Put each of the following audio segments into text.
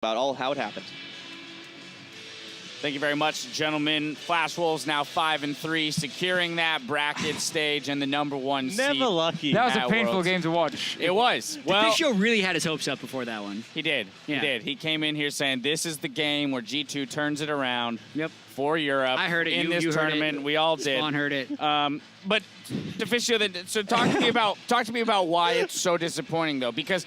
about all how it happened. Thank you very much, gentlemen. Flash Wolves now 5-3, securing that bracket stage and the #1 seed. Never lucky. That was a painful Worlds. game to watch. It was. Well, Deficio really had his hopes up before that one. he did. Yeah. He did. He came in here saying this is the game where G2 turns it around. Yep. For Europe. I heard it. In you this heard tournament. it. We all did. Spawn heard it. But Deficio, so talk to me about why it's so disappointing though, because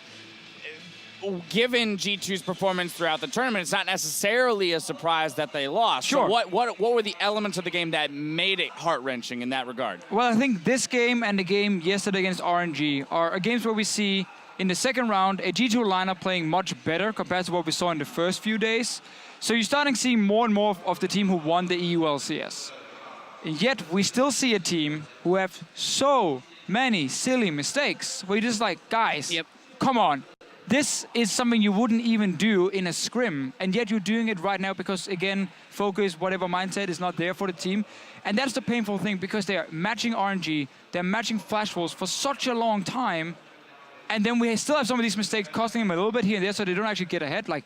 given G2's performance throughout the tournament, it's not necessarily a surprise that they lost. Sure. So what were the elements of the game that made it heart-wrenching in that regard? Well, I think this game and the game yesterday against RNG are games where we see in the second round a G2 lineup playing much better compared to what we saw in the first few days. So you're starting to see more and more of the team who won the EU LCS. And yet we still see a team who have so many silly mistakes where you're just like, guys, come on. This is something you wouldn't even do in a scrim, and yet you're doing it right now because, again, focus, whatever mindset is not there for the team. And that's the painful thing, because they're matching RNG, they're matching Flash Wolves for such a long time, and then we still have some of these mistakes costing them a little bit here and there, so they don't actually get ahead. Like,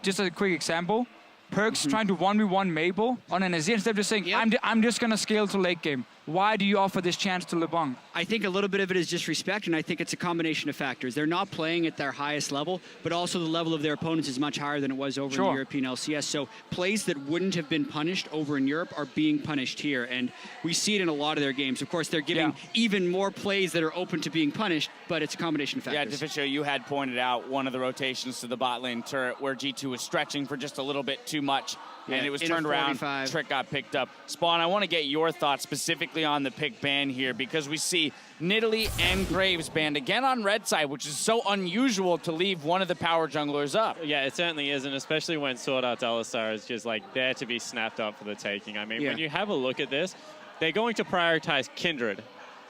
just a quick example, Perkz trying to 1v1 Mabel on an Azir instead of just saying, I'm just going to scale to late game. Why do you offer this chance to LeBlanc? I think a little bit of it is disrespect, and I think it's a combination of factors. They're not playing at their highest level, but also the level of their opponents is much higher than it was over in the European LCS. So plays that wouldn't have been punished over in Europe are being punished here, and we see it in a lot of their games. Of course, they're giving even more plays that are open to being punished, but it's a combination of factors. Yeah, Deficio, you had pointed out one of the rotations to the bot lane turret where G2 was stretching for just a little bit too much, and it was turned around, trick got picked up. Spawn, I want to get your thoughts specifically on the pick ban here, because we see Nidalee and Graves banned again on red side, which is so unusual to leave one of the power junglers up. Yeah, it certainly is, and especially when SwordArt's Alistar is just like there to be snapped up for the taking. I mean, when you have a look at this, they're going to prioritize Kindred.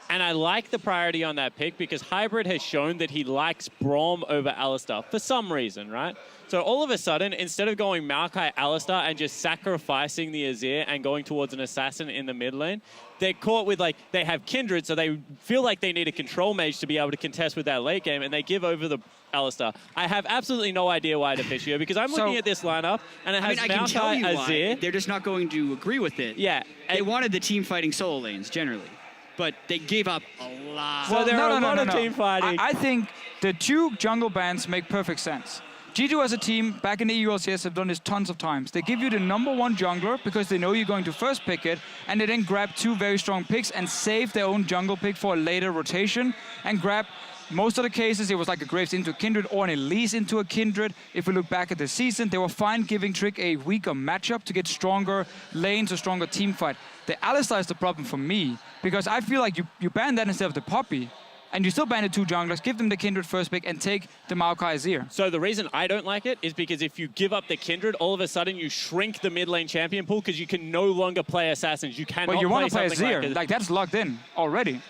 And I like the priority on that pick because Hybrid has shown that he likes Braum over Alistar for some reason, right? So all of a sudden, instead of going Maokai Alistar and just sacrificing the Azir and going towards an assassin in the mid lane, they're caught with, like, they have Kindred, so they feel like they need a control mage to be able to contest with that late game, and they give over the Alistar. I have absolutely no idea why Deficio, because I'm looking at this lineup, and it has Maokai, Azir. Why. They're just not going to agree with it. Yeah. They wanted the team fighting solo lanes, generally. But they gave up a lot. So there are a lot of team fighting. I think the two jungle bans make perfect sense. G2 as a team, back in the EU LCS, have done this tons of times. They give you the #1 jungler because they know you're going to first pick it, and they then grab two very strong picks and save their own jungle pick for a later rotation, and grab, most of the cases, it was like a Graves into a Kindred or an Elise into a Kindred. If we look back at the season, they were fine giving Trick a weaker matchup to get stronger lanes or stronger team fight. The Alistar is the problem for me, because I feel like you ban that instead of the Poppy, and you still ban the two junglers, give them the Kindred first pick, and take the Maokai Azir. So the reason I don't like it is because if you give up the Kindred, all of a sudden you shrink the mid lane champion pool because you can no longer play assassins. You cannot Well, you want to play something Azir. Like, that's locked in already.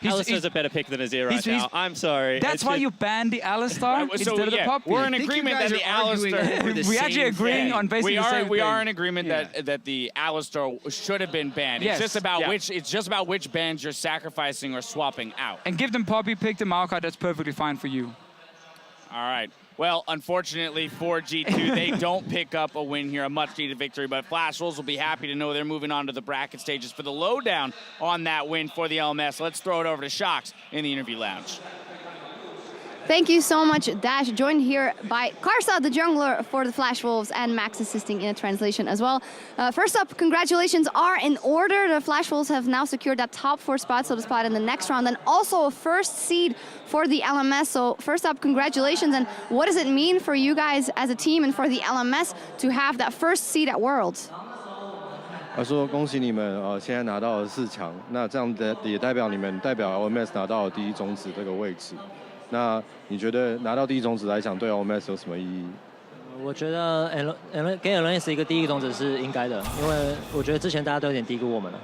Alistar's a better pick than Azir right now. I'm sorry. That's why you banned the Alistar instead of the Poppy. We're in agreement that the Alistar... We're actually agreeing on basically the same thing. We are in agreement that the Alistar should have been banned. Yes. It's just about which bans you're sacrificing or swapping out. And give them Poppy, pick the Maokai, that's perfectly fine for you. All right. Well, unfortunately for G2, they don't pick up a win here, a much-needed victory, but Flash Wolves will be happy to know they're moving on to the bracket stages. For the lowdown on that win for the LMS, let's throw it over to Shox in the interview lounge. Thank you so much, Dash. Joined here by Karsa, the jungler for the Flash Wolves, and Max assisting in a translation as well. First up, congratulations are in order. The Flash Wolves have now secured that top 4 spot, so the spot in the next round, and also a first seed for the LMS. So first up, congratulations, and what does it mean for you guys as a team and for the LMS to have that first seed at Worlds? 他说：“恭喜你们，现在拿到了4强，那这样的也代表你们代表 OMS 拿到了第1种子这个位置。那你觉得拿到第1种子来讲，对 OMS 有什么意义？”我觉得给 LNS 一个第1个种子是应该的，因为我觉得之前大家都有点低估我们了。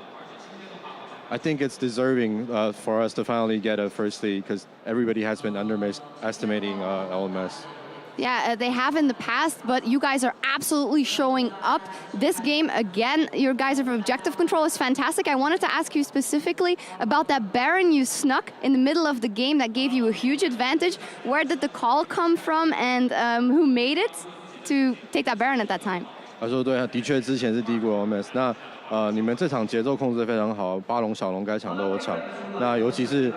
I think it's deserving for us to finally get a first seed because everybody has been underestimating LMS. Yeah, they have in the past, but you guys are absolutely showing up. This game, again, your guys' objective control is fantastic. I wanted to ask you specifically about that Baron you snuck in the middle of the game that gave you a huge advantage. Where did the call come from, and who made it? to take that Baron at that time. 他说对，的确之前是低估 OMS。那你们这场节奏控制得非常好，巴龙小龙该抢都有抢。那尤其是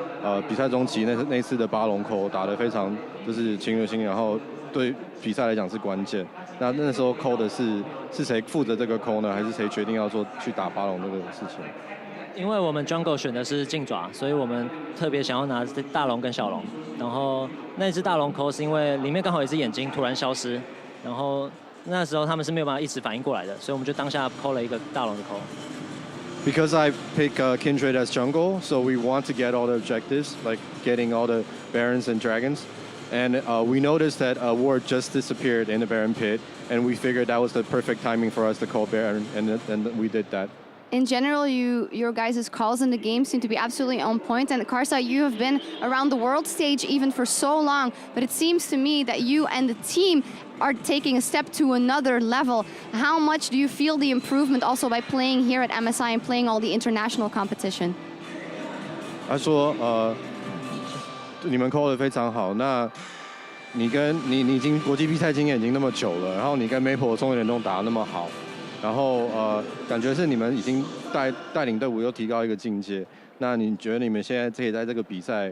比赛中期那次的巴龙扣打得非常就是侵略性，然后对比赛来讲是关键。那时候扣的是谁负责这个扣呢？还是谁决定要去打巴龙这个事情？因为我们 jungle 选的是镜爪，所以我们特别想要拿大龙跟小龙。然后那只大龙扣是因为里面刚好有一只眼睛突然消失，然后那时候他们是没有办法一时反应过来的，所以我们就当下扣了一个大龙的扣。Because I pick Kindred as jungle, so we want to get all the objectives, like getting all the Barons and Dragons. And we noticed that Ward just disappeared in the Baron pit, and we figured that was the perfect timing for us to call Baron, and we did that. In general, your guys' calls in the game seem to be absolutely on point. And Karsa, you have been around the world stage even for so long, but it seems to me that you and the team are taking a step to another level. How much do you feel the improvement also by playing here at MSI and playing all the international competition? 他说你们扣得非常好。那你已经国际比赛经验已经那么久了，然后你跟 Maple 中原联动打得那么好。然后感觉是你们已经带领队伍又提高一个境界。那你觉得你们现在可以在这个比赛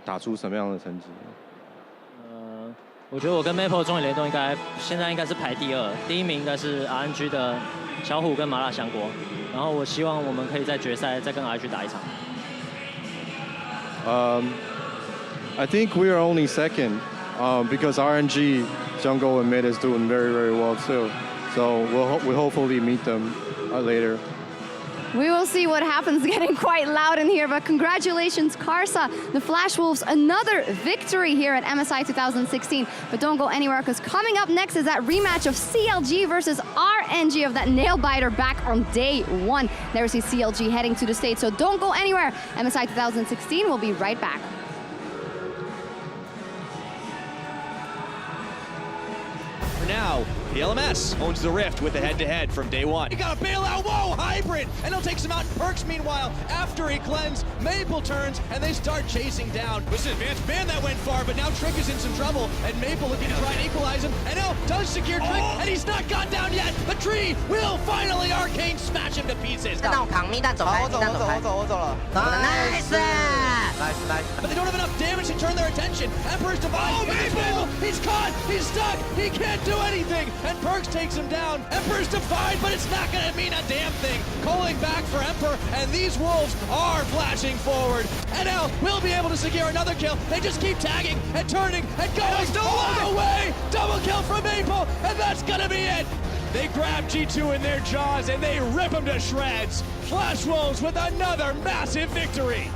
打出什么样的成绩？我觉得我跟 Maple 中野联动现在应该是排第2，第1名应该是 RNG 的小虎跟麻辣香锅。然后我希望我们可以在决赛再跟 RNG 打一场。I think we are only second because RNG jungle and mid is doing very very well too. So we'll hopefully meet them later. We will see what happens. Getting quite loud in here, but congratulations, Karsa, the Flash Wolves, another victory here at MSI 2016. But don't go anywhere, because coming up next is that rematch of CLG versus RNG of that nail biter back on day 1. There's the CLG heading to the stage, so don't go anywhere. MSI 2016 will be right back. For now, the LMS owns the Rift with the head-to-head from day 1. He got a bailout, whoa, hybrid! And he'll take some out in Perkz meanwhile. After he cleansed, Maple turns, and they start chasing down. Listen, man, that went far, but now Trick is in some trouble, and Maple looking to try and equalize him, and now does secure Trick, and he's not gone down yet! The tree will finally Arcane smash him to pieces! Nice! But they don't have enough damage to turn their attention. Emperor's Divine. Oh, Maple! He's caught! He's stuck! He can't do anything! And Perkz takes him down. Emperor's Divine, but it's not gonna mean a damn thing. Calling back for Emperor, and these Wolves are flashing forward. NL will be able to secure another kill. They just keep tagging and turning and going all the way! Double kill from Maple, and that's gonna be it! They grab G2 in their jaws and they rip him to shreds. Flash Wolves with another massive victory.